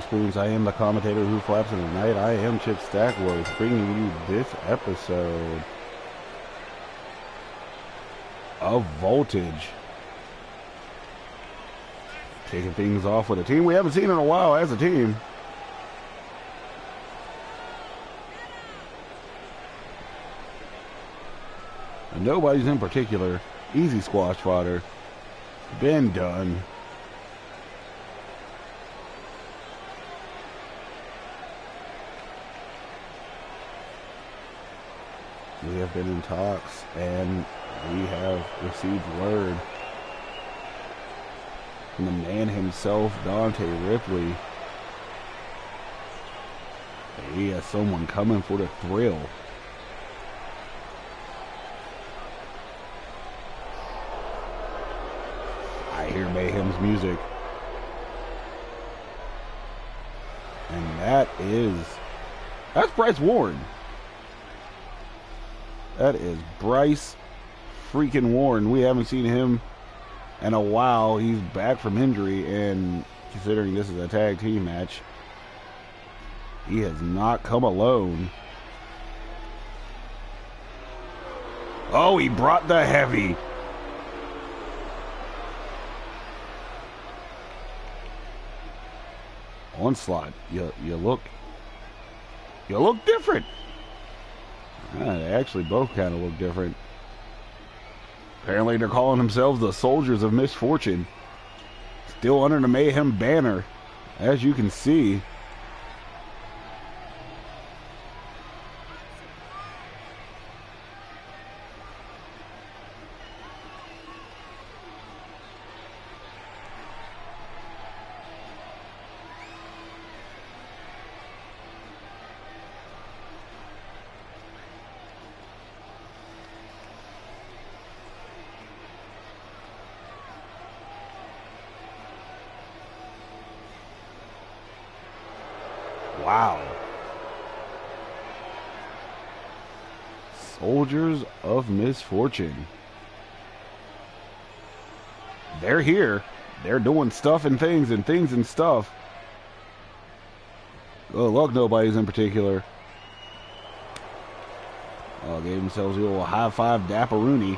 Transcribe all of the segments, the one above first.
Spoons. I am the commentator who flaps in the night. I am Chip Stackworth, bringing you this episode of Voltage. Taking things off with a team we haven't seen in a while as a team. And nobody's in particular. Easy squash fodder. Been done. We have been in talks, and we have received word from the man himself, Dante Ripley. He has someone coming for the thrill. I hear Mayhem's music. And that's Bryce Warren. That is Bryce freaking Warren. We haven't seen him in a while. He's back from injury, and considering this is a tag team match, he has not come alone. Oh, he brought the heavy. Onslaught. You look different. They actually both kind of look different. Apparently they're calling themselves the Soldiers of Misfortune. Still under the Mayhem banner, as you can see. Wow. Soldiers of Misfortune. They're here. They're doing stuff and things and stuff. Good luck, nobody's in particular. Oh, gave themselves a little high five dapperoonie.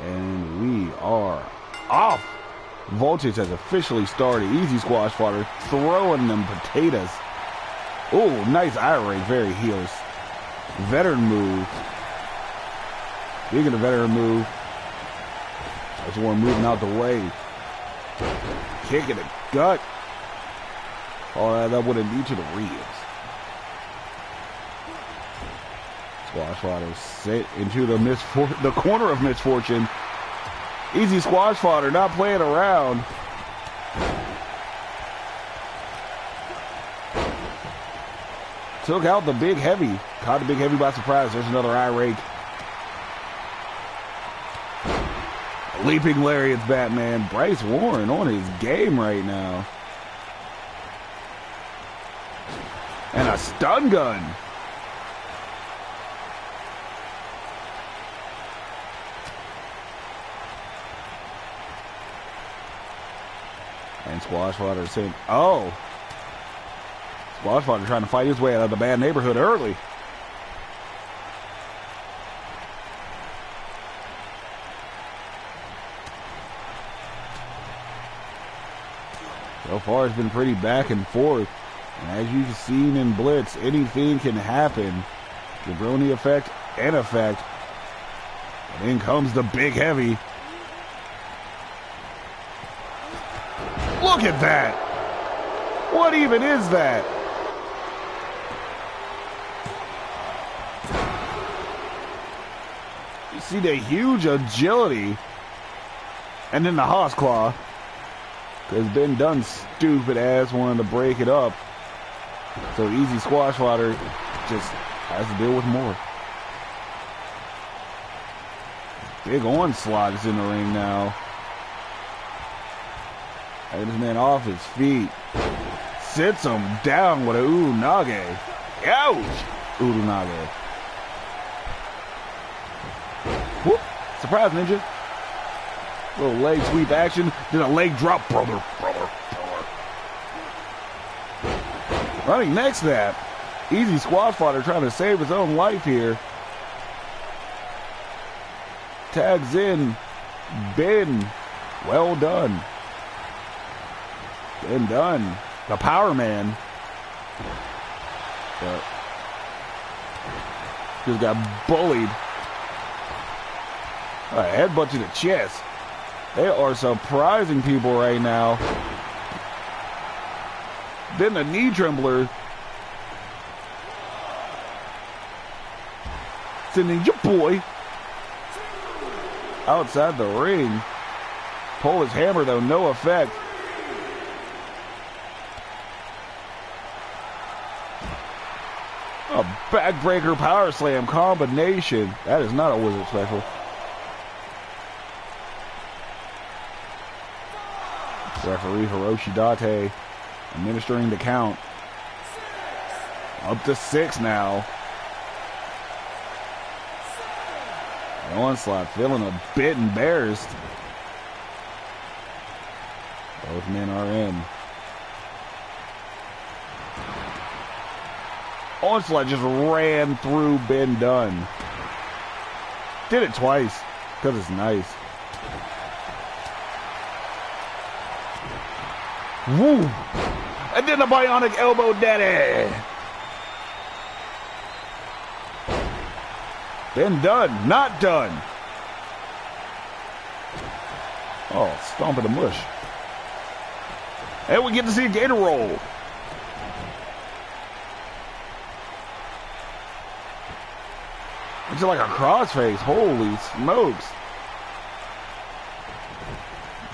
And we are off. Voltage has officially started. Easy squash fodder, throwing them potatoes. Oh, nice eye rake, very heels. Veteran move. Speaking of veteran move, that's one moving out the way. Kick in the gut. Oh, that would have knee to the ribs. Squash fodder set into the corner of misfortune. Easy squash fodder, not playing around. Took out the big heavy. Caught the big heavy by surprise. There's another eye rake. Leaping lariats, Batman. Bryce Warren on his game right now. And a stun gun. And squash fodder saying, oh. Squash fodder trying to fight his way out of the bad neighborhood early. So far it's been pretty back and forth. And as you've seen in Blitz, anything can happen. Jabroni effect and effect. And in comes the big heavy. Look at that! What even is that? You see the huge agility. And then the Hoss Claw. Because Ben Dunn's stupid ass wanted to break it up. So easy squash fodder just has to deal with more. Big onslaught is in the ring now. This man off his feet. Sits him down with a Urunage. Ouch! Urunage. Whoop! Surprise, Ninja. Little leg sweep action. Then a leg drop. Brother. Running next snap. Easy squash fighter trying to save his own life here. Tags in. Ben. Well done. Ben done. The power man. But just got bullied. A headbutt to the chest. They are surprising people right now. Then the knee trembler. Sending your boy outside the ring. Polish hammer though, no effect. A backbreaker power slam combination. That is not a Wizard special. Referee Hiroshi Date administering the count. Up to 6 now. Onslaught feeling a bit embarrassed. Both men are in. Onslaught just ran through Ben Dunn. Did it twice because it's nice. Woo! And then the bionic elbow daddy. Ben Dunn, not done. Oh, stomping the mush. And we get to see a gator roll. It's like a crossface. Holy smokes.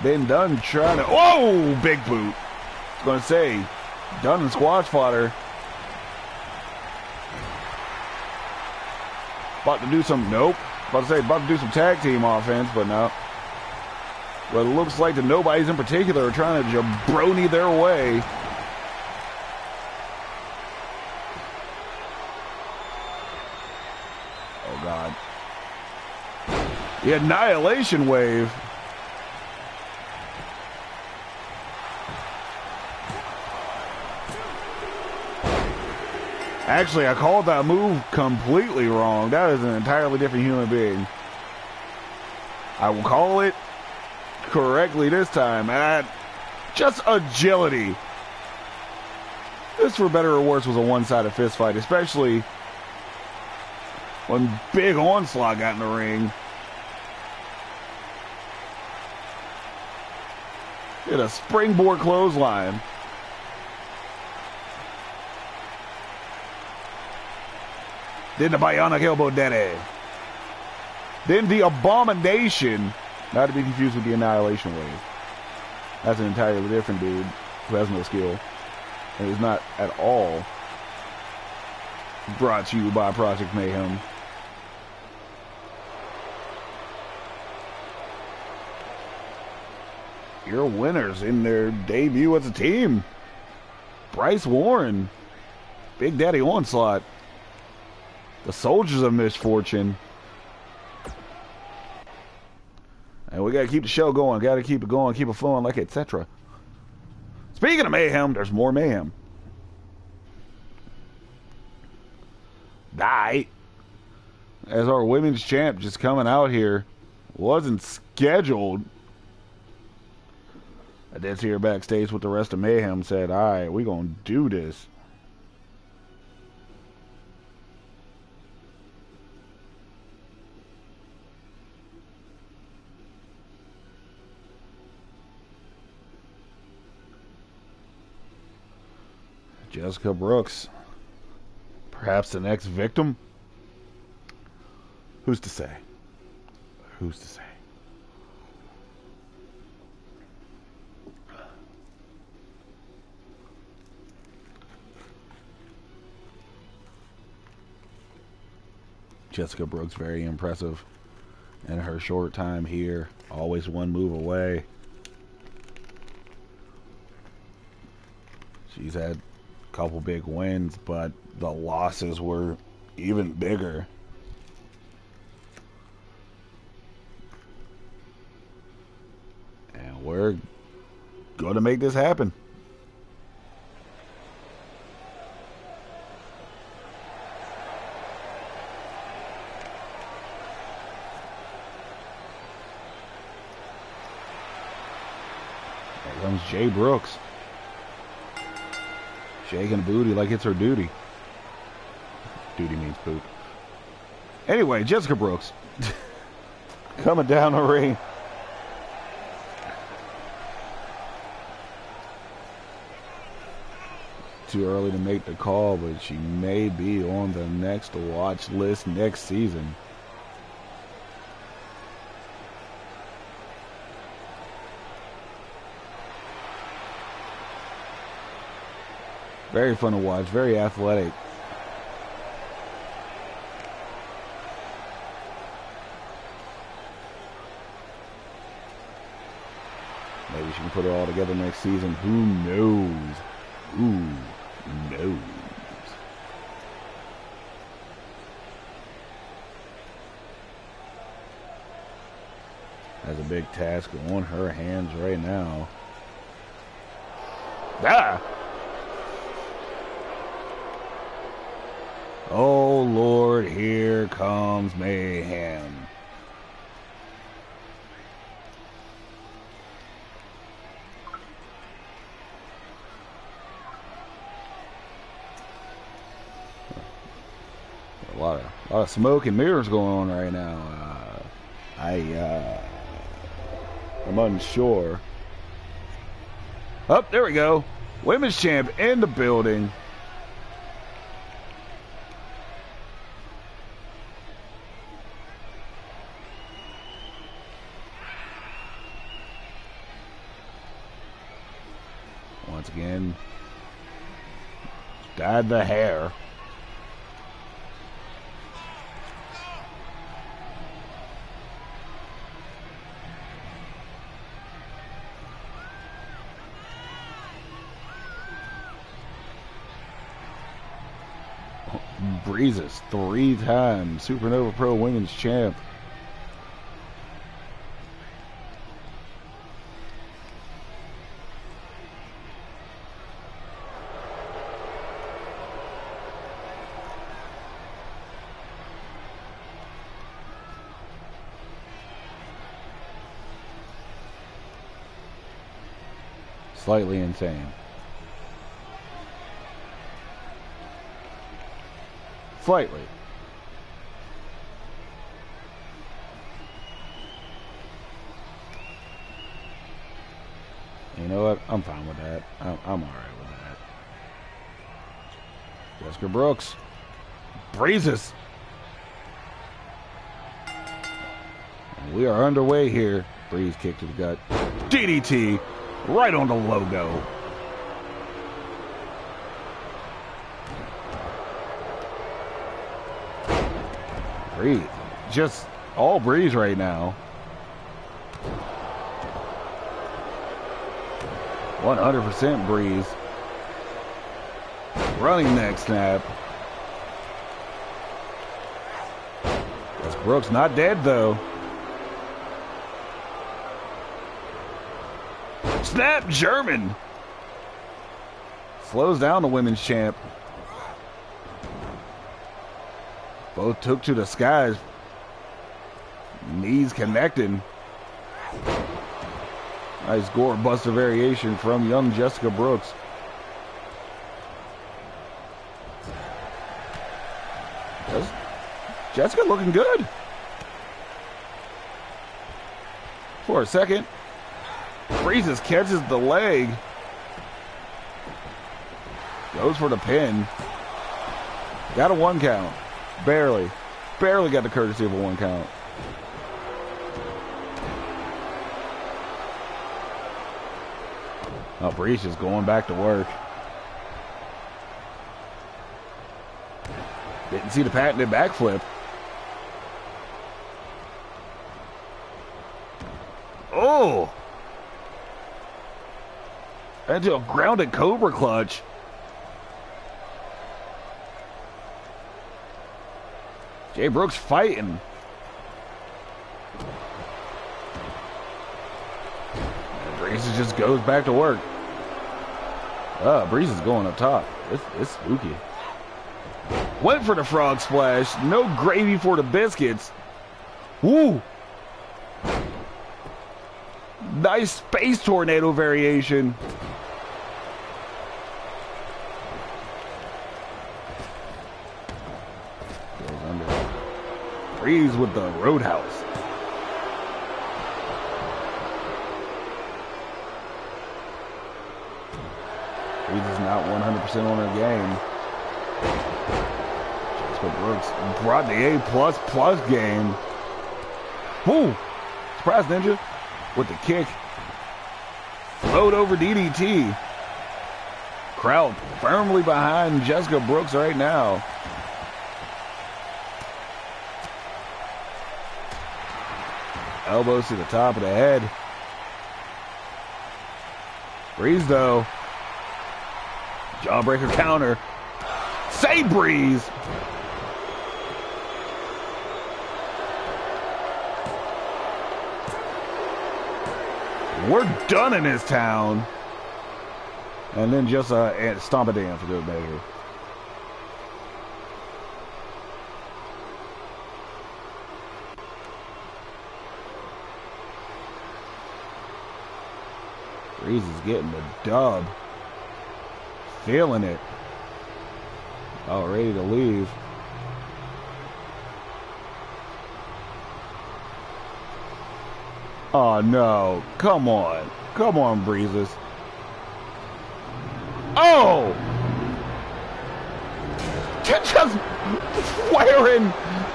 Ben Dunn trying to... Whoa! Big boot. I was going to say, Dunn and squash fodder. About to do some... Nope. About to do some tag team offense, but no. Well, it looks like the nobodies in particular are trying to jabroni their way. Oh, God. The Annihilation Wave. Actually, I called that move completely wrong. That is an entirely different human being. I will call it correctly this time. And just agility. This, for better or worse, was a one-sided fist fight, especially when Big Onslaught got in the ring. Did a springboard clothesline. Then the bionic elbow daddy. Then the abomination. Not to be confused with the Annihilation Wave. That's an entirely different dude who has no skill. And is not at all brought to you by Project Mayhem. Your winners in their debut as a team. Bryce Warren. Big Daddy Onslaught. The Soldiers of Misfortune. And we got to keep the show going. Got to keep it going. Keep it flowing like etc. Speaking of mayhem, there's more mayhem. Die. As our women's champ just coming out here. Wasn't scheduled. I did see her backstage with the rest of Mayhem. Said, alright, we gonna do this. Jessica Brooks, perhaps the next victim? Who's to say? Who's to say? Jessica Brooks, very impressive in her short time here. Always one move away. She's had couple big wins, but the losses were even bigger. going to make this happen. There comes Jay Brooks. Shaking booty like it's her duty. Duty means poop. Anyway, Jessica Brooks. Coming down the ring. Too early to make the call, but she may be on the next watch list next season. Very fun to watch, very athletic. Maybe she can put it all together next season. Who knows? Who knows? Has a big task on her hands right now. Ah! Oh Lord, here comes mayhem. A lot of smoke and mirrors going on right now. I'm unsure. Oh, there we go. Women's champ in the building. Once again, dyed the hair. Breezes 3-time SuperNova Pro Women's champ. Slightly insane. Slightly. You know what? I'm fine with that. I'm all right with that. Jessica Brooks. Breezes. We are underway here. Breeze kick to the gut. DDT. Right on the logo. Breeze. Just all Breeze right now. 100% Breeze. Running neck snap. That's Brooks not dead though. Snap German. Slows down the women's champ. Both took to the skies. Knees connecting. Nice gore buster variation from young Jessica Brooks. Jessica looking good. For a second. Breezes catches the leg. Goes for the pin. Got a 1 count. Barely. Barely got the courtesy of a 1 count. Oh, Breeze is going back to work. Didn't see the patented backflip. Oh! Into a grounded Cobra clutch. Jay Brooks fighting. Breeze is just goes back to work. Breeze is going up top. It's spooky. Went for the frog splash. No gravy for the biscuits. Woo! Nice space tornado variation. Goes under. Breeze with the roadhouse. Breeze is not 100% on her game. Jessica Brooks brought the A++ game. Woo! Surprise Ninja with the kick. Float over DDT. Crowd firmly behind Jessica Brooks right now. Elbows to the top of the head. Breeze though. Jawbreaker counter. Say Breeze. We're done in this town. And then just stomp it in for good measure. Breeze is getting the dub. Feeling it. Oh, ready to leave. Oh no. Come on. Come on, Breezes. Oh! Just wearing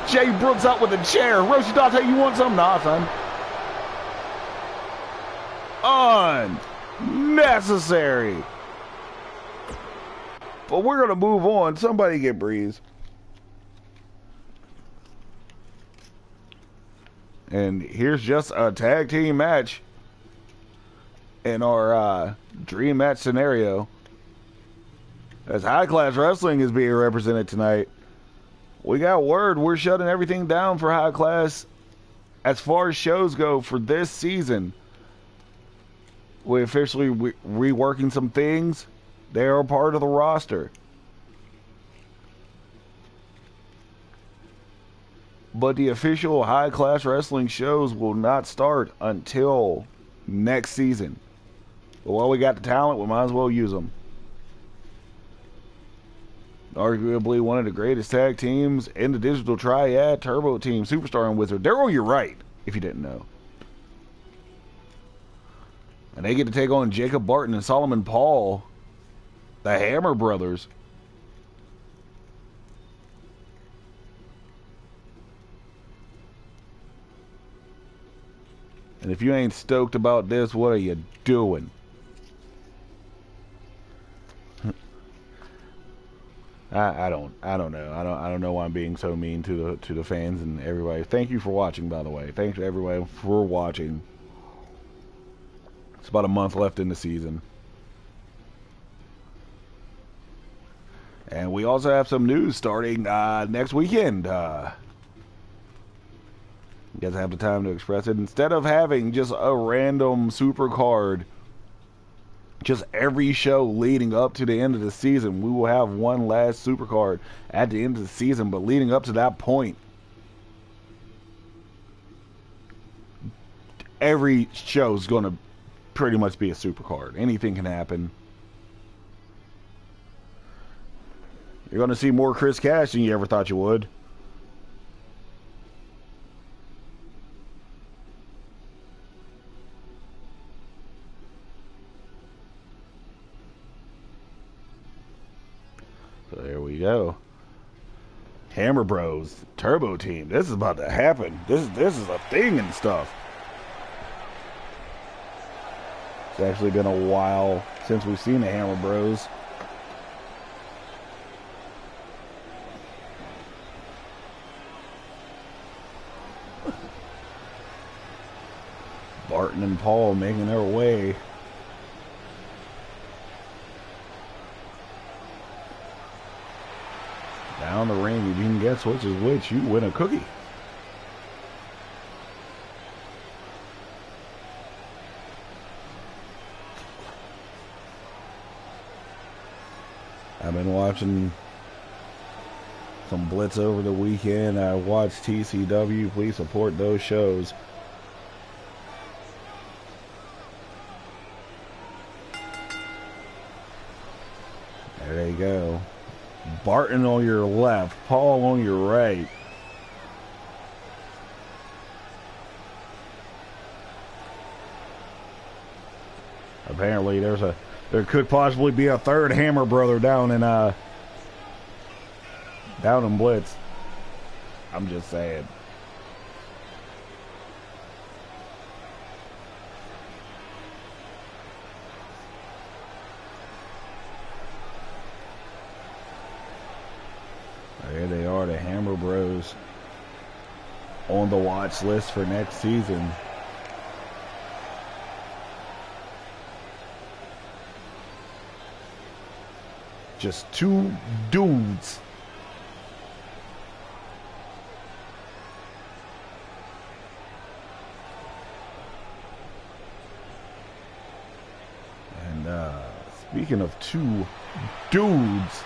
Jay Brooks out with a chair. Roshi Dante, you want some? Nah, son. Unnecessary. But we're going to move on. Somebody get Breeze. And here's just a tag team match in our dream match scenario. As High Class Wrestling is being represented tonight. We got word we're shutting everything down for High Class as far as shows go for this season. We're officially reworking some things. They are part of the roster. But the official High Class Wrestling shows will not start until next season. But while we got the talent, we might as well use them. Arguably one of the greatest tag teams in the Digital Triad, Turbo Team, Superstar, and Wizard. Daryl, you're right, if you didn't know. And they get to take on Jacob Barton and Solomon Paul, the Hammer Brothers. And if you ain't stoked about this, what are you doing? I don't know. I don't know why I'm being so mean to the fans and everybody. Thank you for watching, by the way. Thanks to everybody for watching. It's about a month left in the season. And we also have some news starting next weekend. You guys have the time to express it. Instead of having just a random super card, just every show leading up to the end of the season, we will have one last super card at the end of the season. But leading up to that point, every show is going to pretty much be a super card. Anything can happen. You're going to see more Chris Cash than you ever thought you would. So there we go. Hammer Bros, Turbo Team. This is about to happen. This is a thing and stuff. It's actually been a while since we've seen the Hammer Bros. Barton and Paul making their way. Down the ring, if you can guess which is which, you win a cookie. I've been watching some Blitz over the weekend. I watched TCW. Please support those shows. There they go. Barton on your left, Paul on your right. Apparently there could possibly be a third Hammer brother down in Blitz. I'm just saying. There they are, the Hammer Bros on the watch list for next season. Just two dudes. And speaking of two dudes,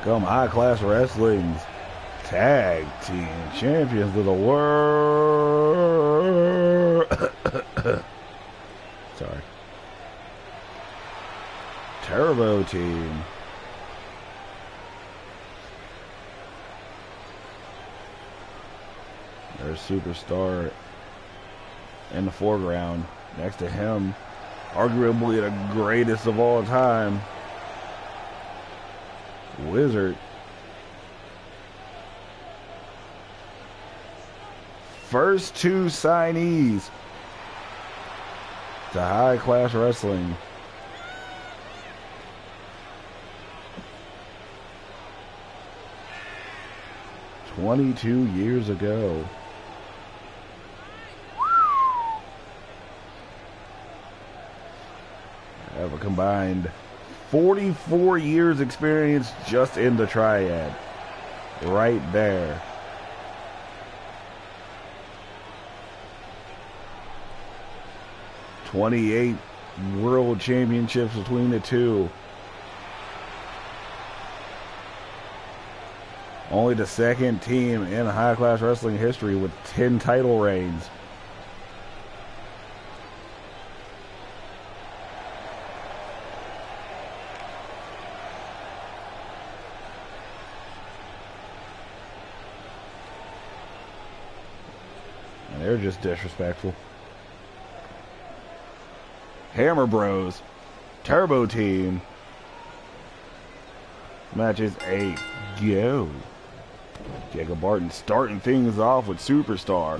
come High Class Wrestling's Tag Team Champions of the World. Sorry. Turbo Team. There's Superstar in the foreground. Next to him, arguably the greatest of all time, Wizard. First two signees to High Class Wrestling. "22 years ago. Have a combined 44 years experience just in the triad. Right there. "28 world championships between the two. Only the second team in High Class Wrestling history with 10 title reigns. And they're just disrespectful. Hammer Bros, Turbo Team. Matches a go. Jacob Barton starting things off with Superstar.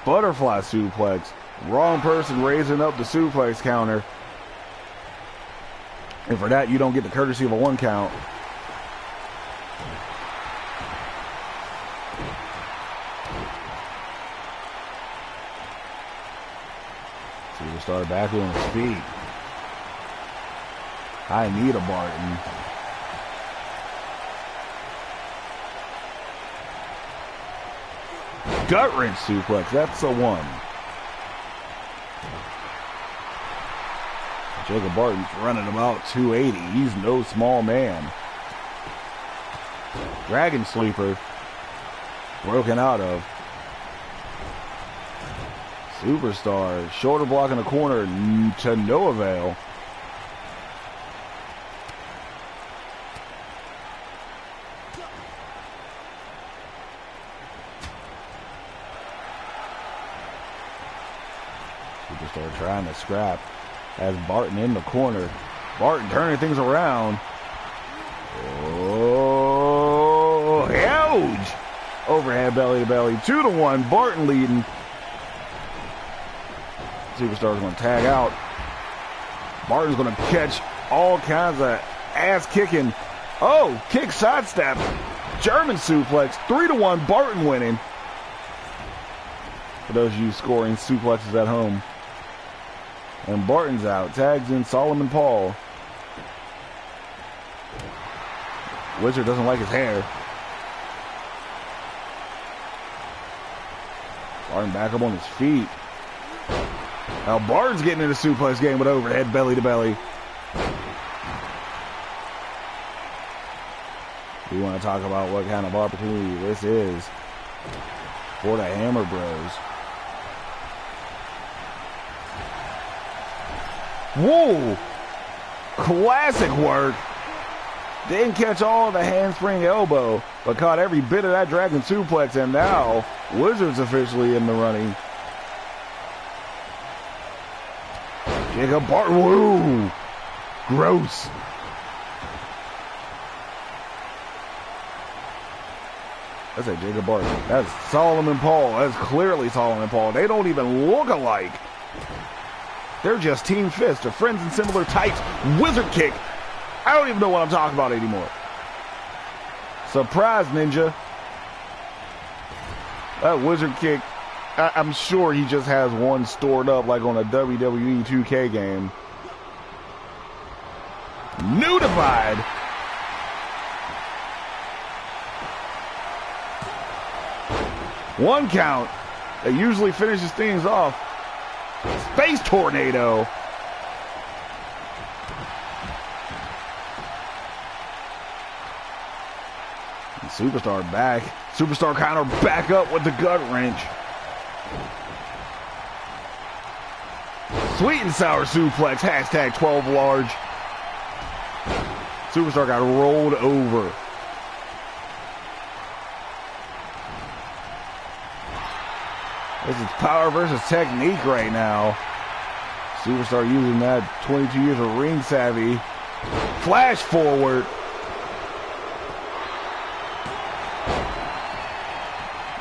Butterfly suplex. Wrong person raising up the suplex counter. And for that, you don't get the courtesy of a 1 count. Superstar back on his feet. I need a Barton. Gut wrench suplex. That's the one. Jacob Barton's running about 280. He's no small man. Dragon Sleeper. Broken out of. Superstar. Shoulder block in the corner to no avail. Superstar trying to scrap. Has Barton in the corner. Barton turning things around. Oh, huge! Overhead belly to belly. 2-1. Barton leading. Superstar's going to tag out. Barton's going to catch all kinds of ass kicking. Oh, kick sidestep. German suplex. 3-1. Barton winning. For those of you scoring suplexes at home. And Barton's out. Tags in Solomon Paul. Wizard doesn't like his hair. Barton back up on his feet. Now Barton's getting in a suplex game with overhead belly to belly. We want to talk about what kind of opportunity this is for the Hammer Bros. Whoa! Classic work. Didn't catch all of the handspring elbow, but caught every bit of that dragon suplex, and now Wizard's officially in the running. Jacob Barton, whoa! Gross. That's a Jacob Barton. That's Solomon Paul. That's clearly Solomon Paul. They don't even look alike. They're just team fists. They're friends in similar types. Wizard kick. I don't even know what I'm talking about anymore. Surprise, Ninja. That wizard kick, I'm sure he just has one stored up like on a WWE 2K game. New divide. One count that usually finishes things off. Space tornado. Superstar back. Superstar counter back up with the gut wrench. Sweet and sour suplex. Hashtag 12 large. Superstar got rolled over. This is power versus technique right now. Superstar using that 22 years of ring savvy. Flash forward.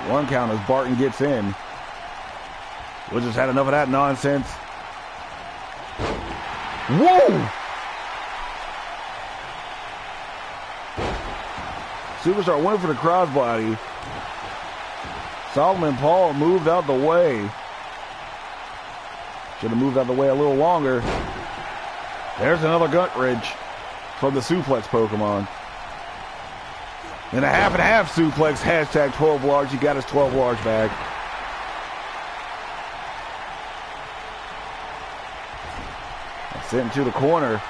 One count as Barton gets in. We just had enough of that nonsense. Whoa! Superstar went for the crossbody. Solomon Paul moved out the way. Should have moved out the way a little longer. There's another gut wrench from the suplex Pokemon. And a half suplex, hashtag 12 large. He got his 12 large back. Sent to the corner.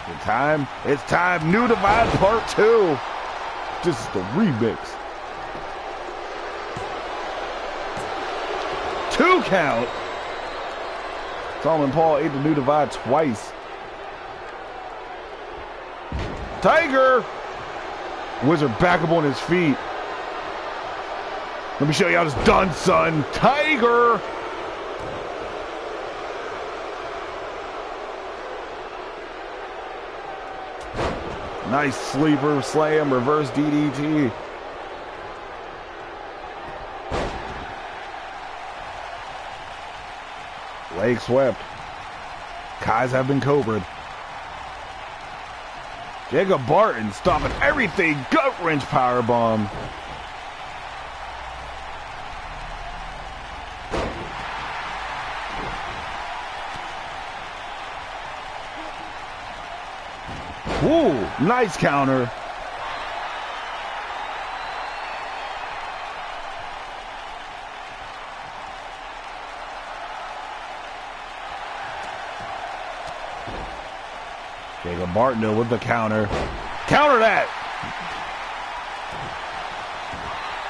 It's time. New Divide Part 2. This is the remix. 2 count. Solomon Paul ate the New Divide twice. Tiger! Wizard back up on his feet. Let me show you how it's done, son. Tiger! Nice sleeper slam, reverse DDT. Leg swept. Kais have been cobraed. Jacob Barton stopping everything. Gut wrench powerbomb. Ooh, nice counter. Jacob Barton with the counter. Counter that.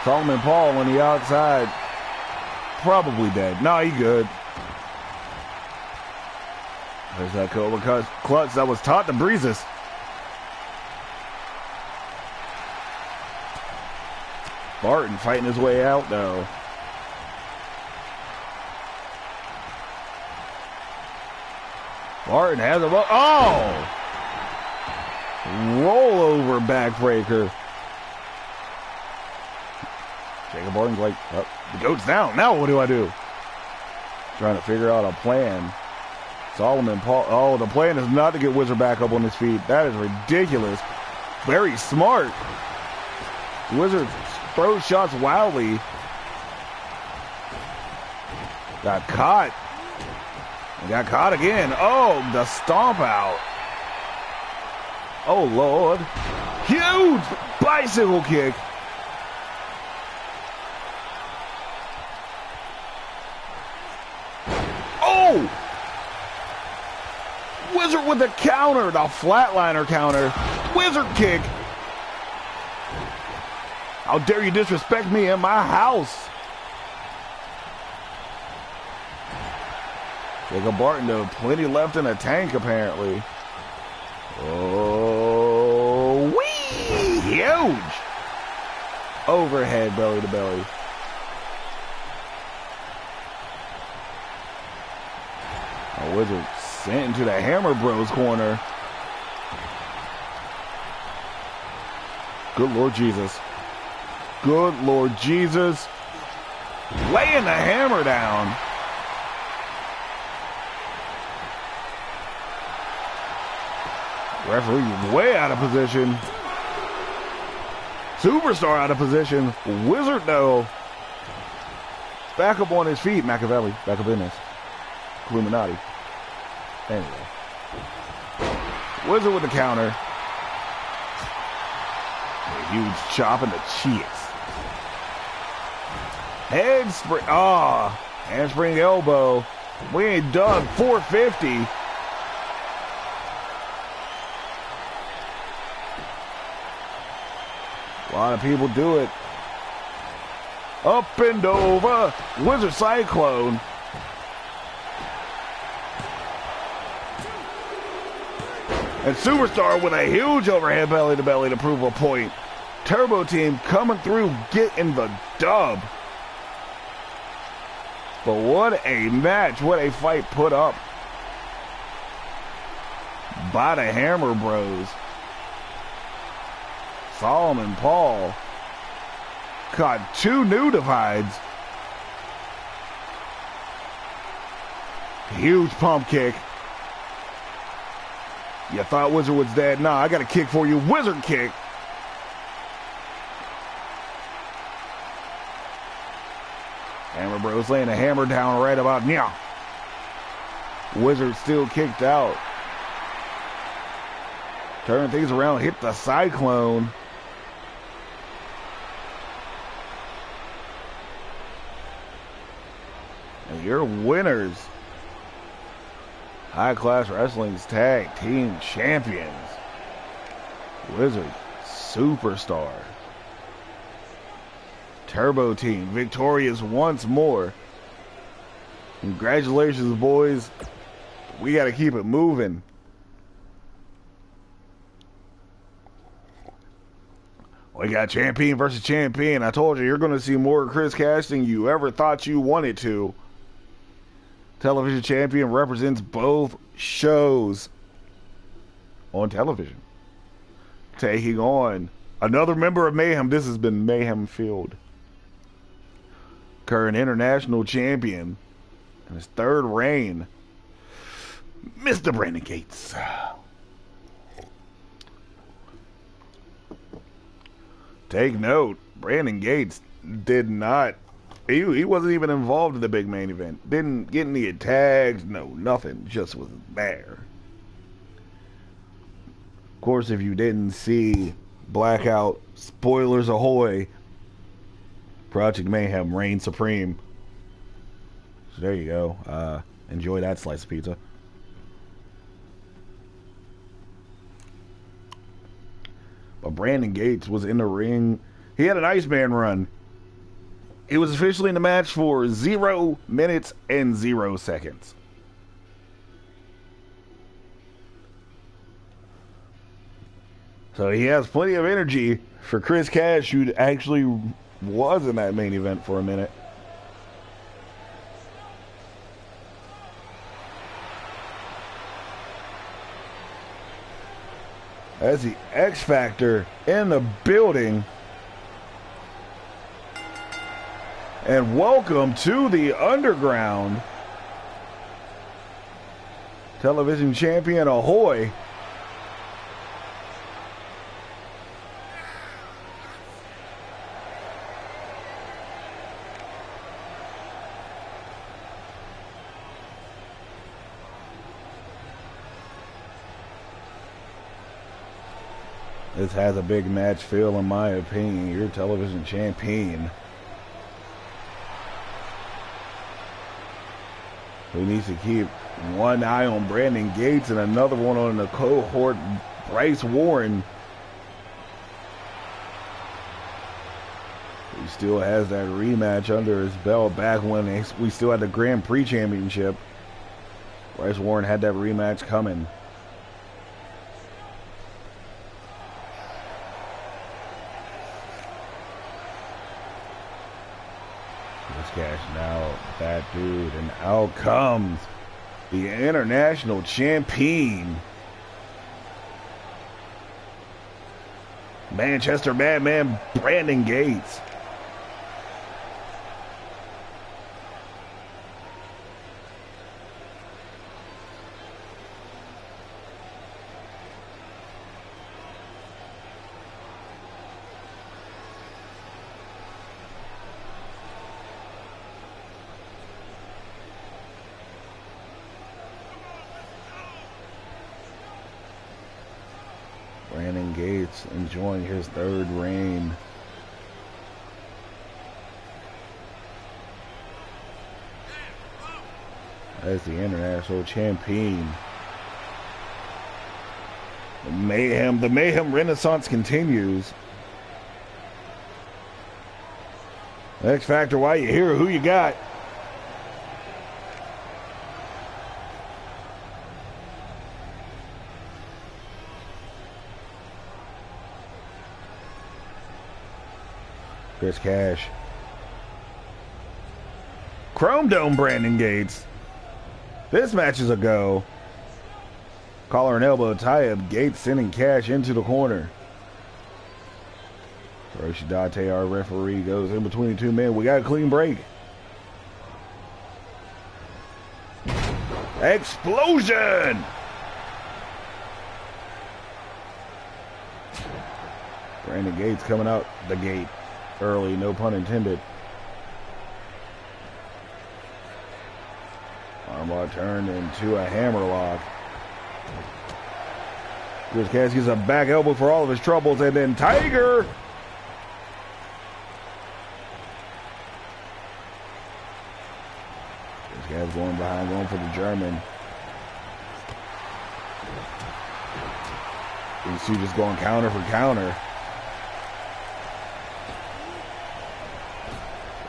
Solomon Paul on the outside. Probably dead. No, he good. There's that Cobra clutch that was taught to Breezes. Barton fighting his way out, though. Barton has a... Oh! Rollover backbreaker. Jacob Barton's like, oh, the goat's down. Now what do I do? Trying to figure out a plan. Solomon Paul... Oh, the plan is not to get Wizard back up on his feet. That is ridiculous. Very smart. Wizard throws shots wildly. Got caught. Got caught again. Oh, the stomp out. Oh, Lord. Huge bicycle kick. Oh! Wizard with the counter, the flatliner counter. Wizard kick. How dare you disrespect me in my house? Jacob Barton, though, plenty left in the tank, apparently. Oh, wee! Huge! Overhead, belly to belly. A Wizard sent into the Hammer Bros corner. Good Lord Jesus. Good Lord Jesus. Laying the hammer down. Referee way out of position. Superstar out of position. Wizard, though. Back up on his feet. Machiavelli. Back up in this. Illuminati. Anyway. Wizard with the counter. A huge chop in the cheeks. Head spring. Handspring elbow. We ain't done. 450. A lot of people do it. Up and over. Wizard Cyclone. And Superstar with a huge overhead belly to belly to prove a point. Turbo Team coming through, getting the dub. But what a match. What a fight put up by the Hammer Bros. Solomon Paul caught two new divides. Huge pump kick. You thought Wizard was dead? Nah, I got a kick for you. Wizard kick. Hammer Bros laying a hammer down right about now. Wizard still kicked out. Turn things around, hit the Cyclone. And your winners, High Class Wrestling's Tag Team Champions, Wizard Superstar. Turbo Team victorious once more. Congratulations, boys. We got to keep it moving. We got champion versus champion. I told you, you're going to see more Chris Cash than you ever thought you wanted to. Television champion represents both shows on television. Taking on another member of Mayhem. This has been Mayhem Field. Current international champion in his third reign, Mr. Brandon Gates. Take note, Brandon Gates did not, he wasn't even involved in the big main event. Didn't get any tags, no, nothing, just was there. Of course, if you didn't see Blackout, spoilers ahoy, Project Mayhem reigns supreme. So there you go. Enjoy that slice of pizza. But Brandon Gates was in the ring. He had an Iceman run. He was officially in the match for 0 minutes and 0 seconds. So he has plenty of energy for Chris Cash, who actually was in that main event for a minute. That's the X Factor in the building. And welcome to the Underground. Television champion ahoy. This has a big match feel, in my opinion. Your television champion. He needs to keep one eye on Brandon Gates and another one on the cohort Bryce Warren. He still has that rematch under his belt back when we still had the Grand Prix Championship. Bryce Warren had that rematch coming. Cashing out that dude, and out comes the international champion, Manchester Madman Brandon Gates. Brandon Gates enjoying his third reign. As the international champion. The mayhem renaissance continues. X Factor, why you here? Who you got? Chris Cash. Chrome Dome Brandon Gates. This match is a go. Collar and elbow tie-up. Gates sending Cash into the corner. Hiroshi Date, our referee, goes in between the two men. We got a clean break. Explosion! Brandon Gates coming out the gate early, no pun intended. Armbar turned into a hammerlock. Chris Cash gets a back elbow for all of his troubles, and then Tiger. Chris Cash going behind, going for the German. You see just going counter for counter.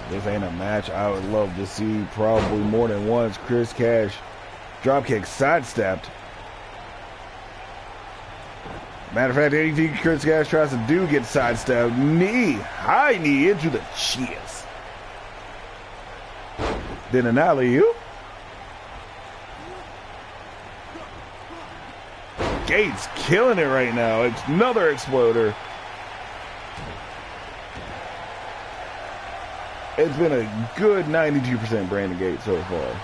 This ain't a match I would love to see probably more than once. Chris Cash dropkick sidestepped. Matter of fact, anything Chris Cash tries to do gets sidestepped. Knee, high knee into the chest. Then an alley-oop. Gates killing it right now. It's another exploder. It's been a good 92% Brandon Gates so far.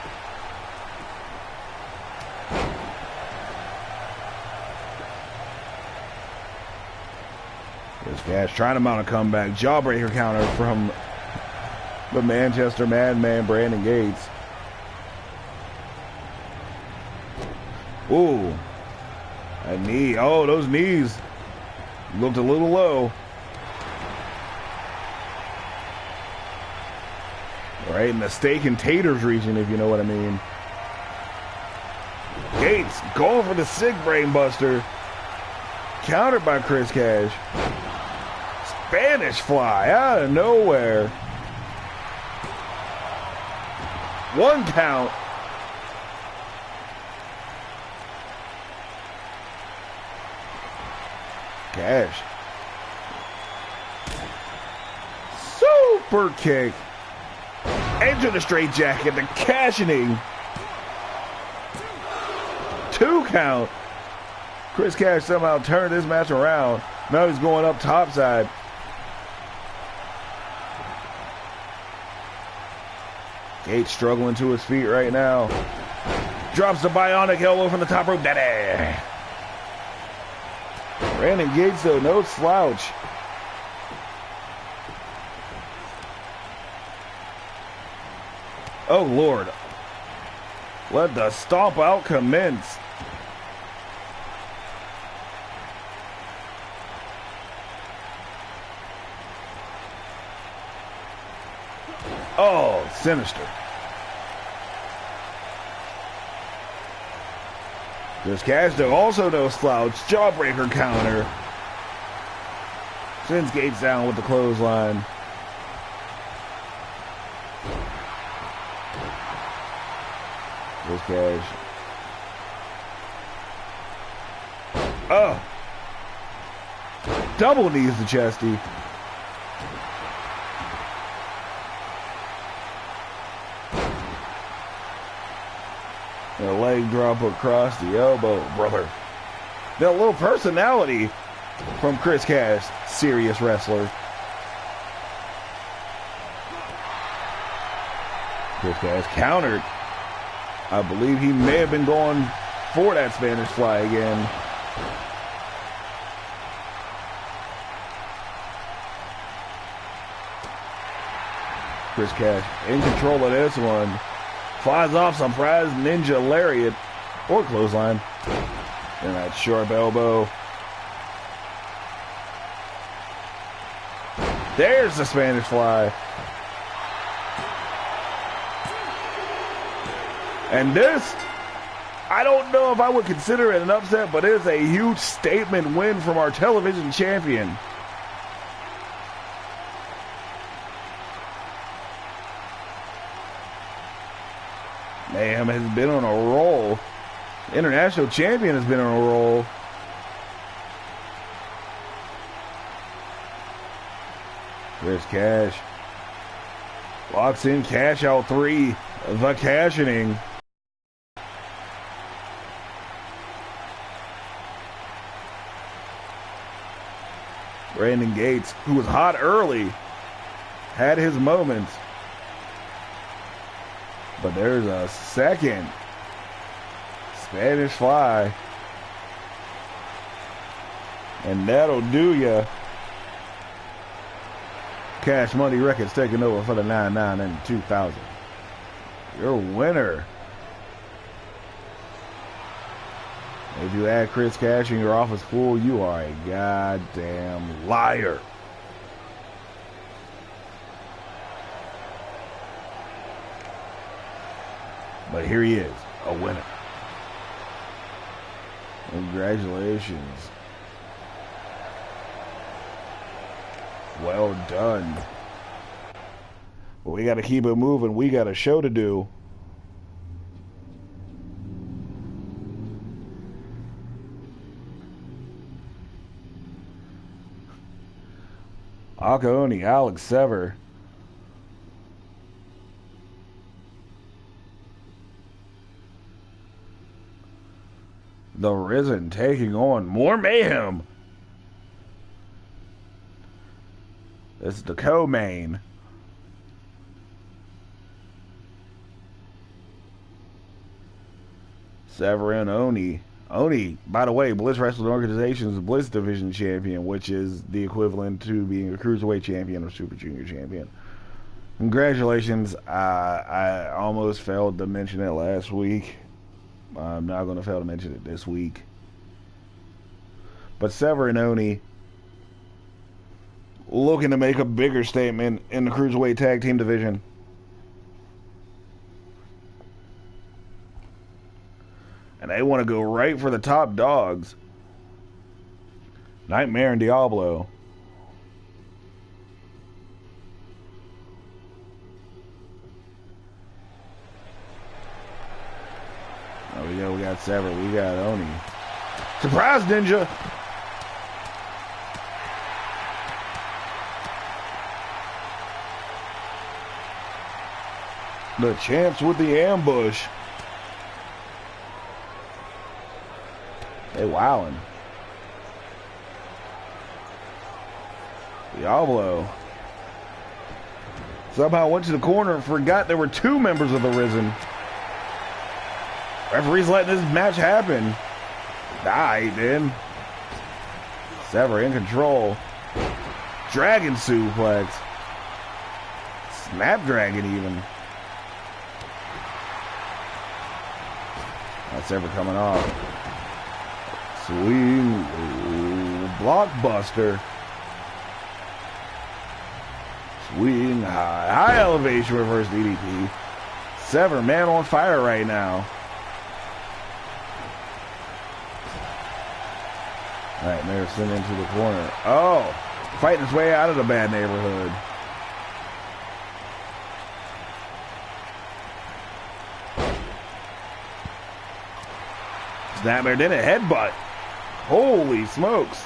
Chris Cash trying to mount a comeback. Jawbreaker counter from the Manchester Madman Brandon Gates. Ooh. A knee. Oh, those knees looked a little low. Right in the steak and taters region, if you know what I mean. Gates going for the sick brain buster. Countered by Chris Cash. Spanish fly out of nowhere. 1 count. Cash. Super kick. Enter the straight jacket, the cashioning. 2 count. Chris Cash somehow turned this match around. Now he's going up topside. Gates struggling to his feet right now. Drops the bionic elbow from the top rope. Daddy. Brandon Gates, though, no slouch. Oh, Lord. Let the stomp out commence. Oh, sinister. Chris Cash, though, also no slouch. Jawbreaker counter. Sends Gates down with the clothesline. Chris Cash. Oh. Double knees to Chesty. A leg drop across the elbow, brother. That little personality from Chris Cash, serious wrestler. Chris Cash countered. I believe he may have been going for that Spanish fly again. Chris Cash in control of this one. Flies off surprise ninja lariat or clothesline. And that sharp elbow. There's the Spanish fly. And this, I don't know if I would consider it an upset, but it is a huge statement win from our television champion. Mayhem has been on a roll. International champion has been on a roll. Chris Cash locks in Cash out 3. The cashioning. Brandon Gates, who was hot early, had his moments. But there's a second Spanish fly. And that'll do ya. Cash Money Records taking over for the 9-9 and 2000. Your winner. If you add Chris Cash in your office full, you are a goddamn liar. But here he is, a winner. Congratulations. Well done. But we got to keep it moving. We got a show to do. Akaoni, Alex Sever. The Risen taking on more mayhem. This is the co-main. Severin Oni. Oni, by the way, Bliss Wrestling Organization's Bliss Division champion, which is the equivalent to being a Cruiserweight champion or Super Junior champion. Congratulations. I almost failed to mention it last week. I'm not going to fail to mention it this week. But Severin Oni looking to make a bigger statement in the Cruiserweight Tag Team division. And they want to go right for the top dogs. Nightmare and Diablo. Oh, we got Sever. We got Oni. Surprise, Ninja! The champs with the ambush. They wowing. Diablo somehow went to the corner and forgot there were 2 members of the Risen. Referee's letting this match happen. Alright, then. Sever in control. Dragon suplex. Snapdragon even. That's Sever coming off. Swing. Ooh, blockbuster. Swing high. High elevation reverse DDT. Sever, man on fire right now. Nightmare sent into the corner. Oh, fighting his way out of the bad neighborhood. Nightmare did a headbutt. Holy smokes.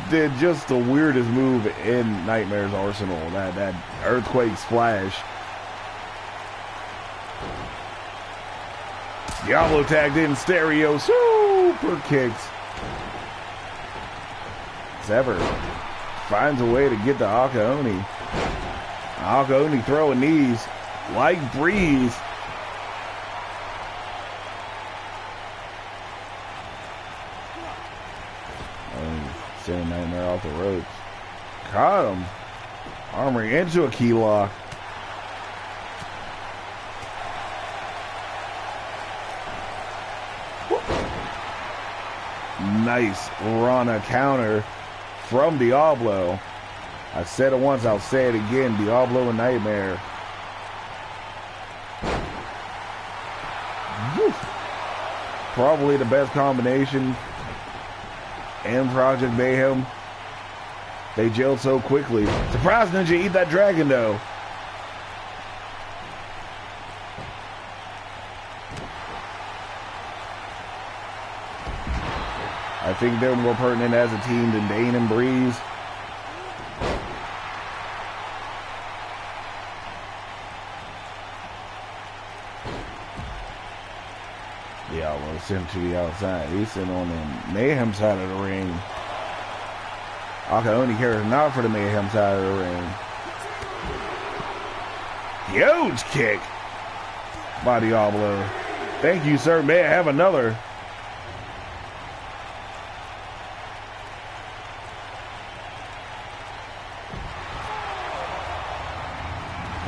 Did just the weirdest move in Nightmare's arsenal. That earthquake splash. Diablo tagged in stereo super kicks. Sever finds a way to get to Akaoni. Akaoni throwing knees like Breeze. Sending Nightmare off the ropes. Caught him. Armory into a key lock. Nice Rana counter from Diablo. I said it once, I'll say it again. Diablo and Nightmare. Woo. Probably the best combination in Project Mayhem. They gelled so quickly. Surprise Ninja, eat that dragon though. I think they're more pertinent as a team than Dane and Breeze. Diablo sent to the outside. He's sitting on the Mayhem side of the ring. Akaoni cares not for the Mayhem side of the ring. Huge kick by Diablo. Thank you, sir. May I have another?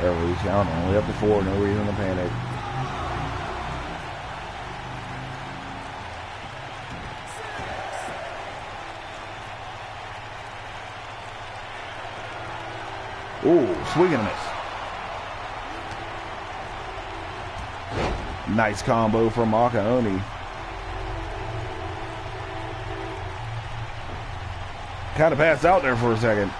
There we go. Only up to 4. No reason to panic. Ooh, swing and a miss. Nice combo from Akaoni. Kind of passed out there for a second.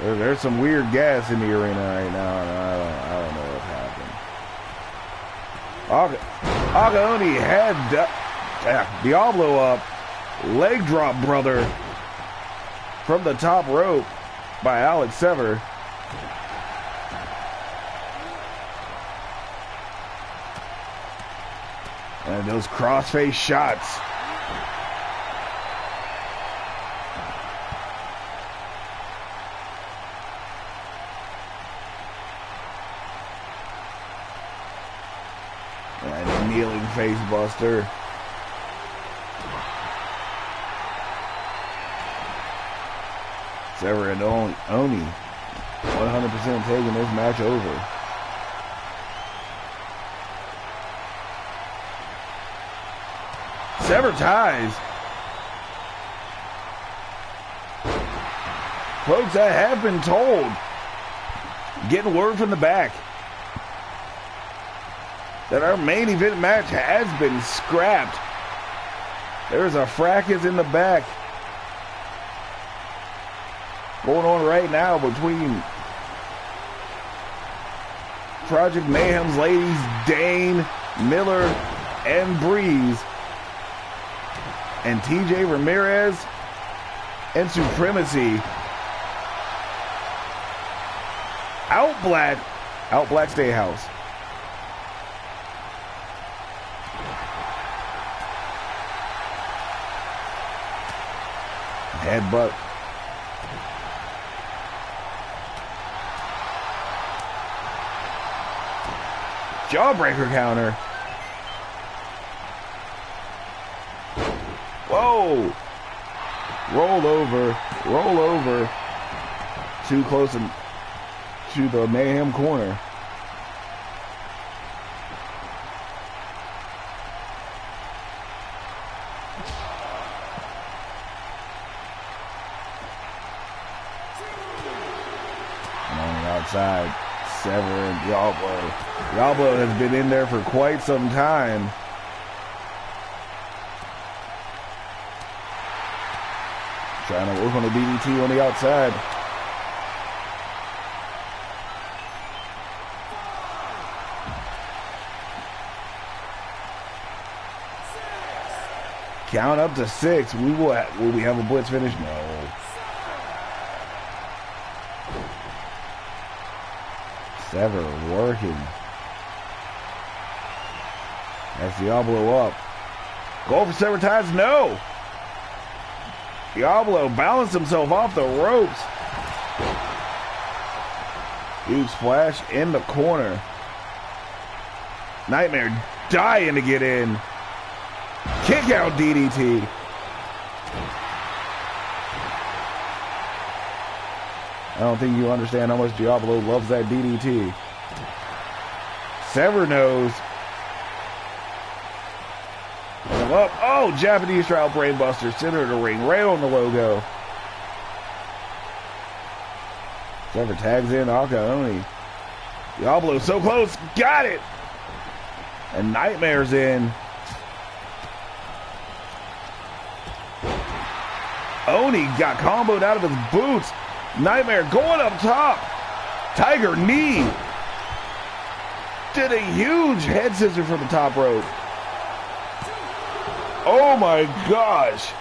There's some weird gas in the arena right now, and I don't know what happened. Akaoni had Diablo up. Leg drop, brother. From the top rope by Alex Sever. And those crossface shots. And a kneeling face buster. Sever and Oni 100% taking this match over. Sever ties. Folks, I have been told. Getting word from the back that our main event match has been scrapped. There's a fracas in the back going on right now between Project Mayhem's ladies, Dane, Miller, and Breeze, and TJ Ramirez and Supremacy. Outblack Statehouse. Headbutt. Jawbreaker counter. Whoa. Roll over. Too close to the Mayhem corner. And on the outside, Sever and Diablo. Diablo has been in there for quite some time. Trying to work on the DDT on the outside. Count up to 6. Will we have a blitz finish? No. Sever working. That's Diablo up. Go for Sever ties? No. Diablo balanced himself off the ropes. Huge splash in the corner. Nightmare dying to get in. Kick out DDT. I don't think you understand how much Diablo loves that DDT. Sever knows. Up. Oh, Japanese style brainbuster, center of the ring, right on the logo. Sever tags in Akaoni. Diablo so close, got it. And Nightmare's in. Oni got comboed out of his boots. Nightmare going up top. Tiger knee. Did a huge head scissor from the top rope. Oh my gosh.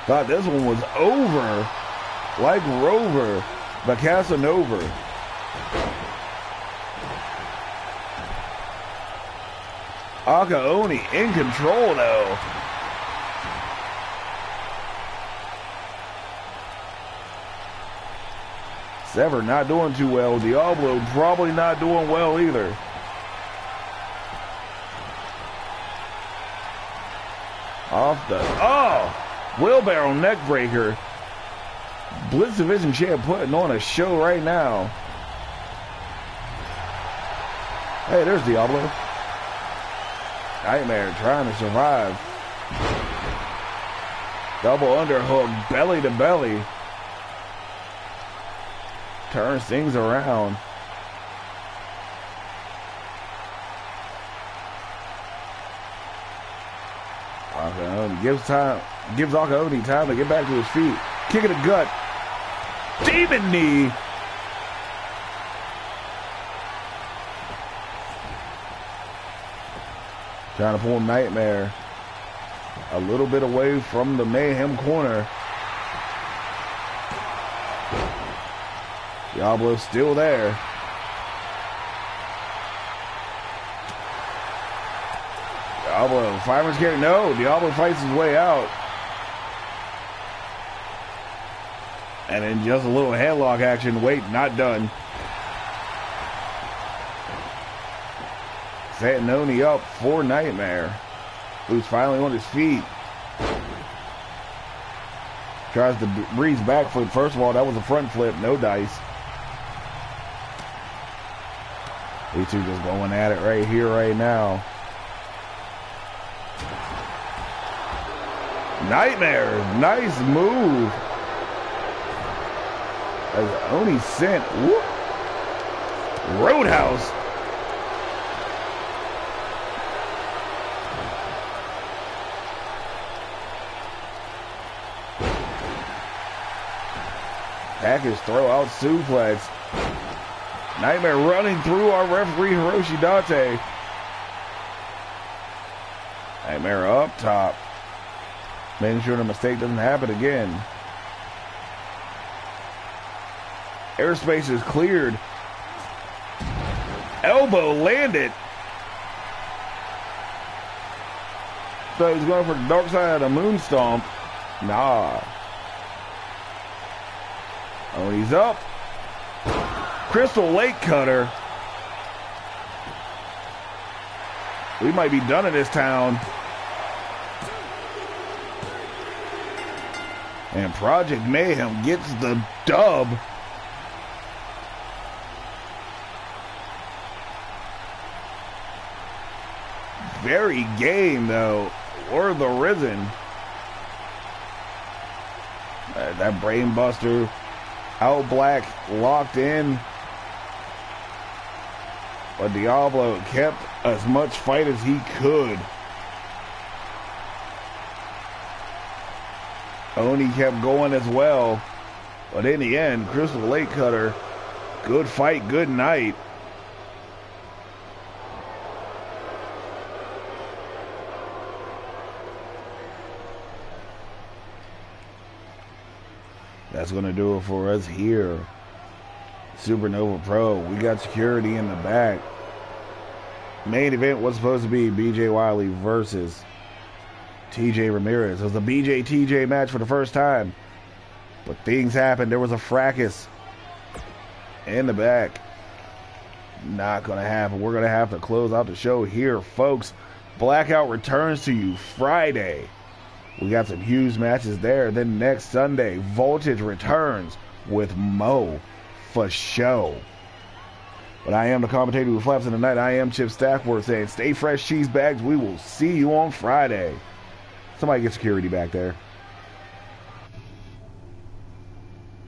Thought this one was over. Like Rover, but Casanova. Akaoni in control though. Sever not doing too well. Diablo probably not doing well either. Off the, wheelbarrow neck breaker. Blitz Division champ putting on a show right now. Hey, there's Diablo. Nightmare trying to survive. Double underhook, belly to belly. Turns things around. Akaoni gives Akaoni time to get back to his feet. Kick in the gut. Demon knee. Trying to pull Nightmare a little bit away from the Mayhem corner. Diablo's still there. Diablo, fireman's carry. No, Diablo fights his way out. And then just a little headlock action. Wait, not done. Setting Oni up for Nightmare, who's finally on his feet. Tries to breeze back flip. First of all, that was a front flip, no dice. These two just going at it right here, right now. Nightmare, nice move. As Oni sent, whoop. Roadhouse. Package throw out suplex. Nightmare running through our referee Hiroshi Date. Nightmare up top. Making sure the mistake doesn't happen again. Airspace is cleared. Elbow landed. So he's going for the dark side of the moon stomp. Nah. Oh, he's up. Crystal Lake Cutter. We might be done in this town. And Project Mayhem gets the dub. Very game though. Or the Risen. That brain buster. Out Black locked in. But Diablo kept as much fight as he could. Oni kept going as well. But in the end, Crystal Lake Cutter, good fight, good night. That's going to do it for us here. SuperNova Pro. We got security in the back. Main event was supposed to be BJ Wiley versus TJ Ramirez. It was a BJ-TJ match for the first time. But things happened. There was a fracas in the back. Not going to happen. We're going to have to close out the show here, folks. Blackout returns to you Friday. We got some huge matches there. Then next Sunday, Voltage returns with Mo for show. But I am the commentator who flaps in the night. I am Chip Stafford saying, stay fresh, cheese bags. We will see you on Friday. Somebody get security back there.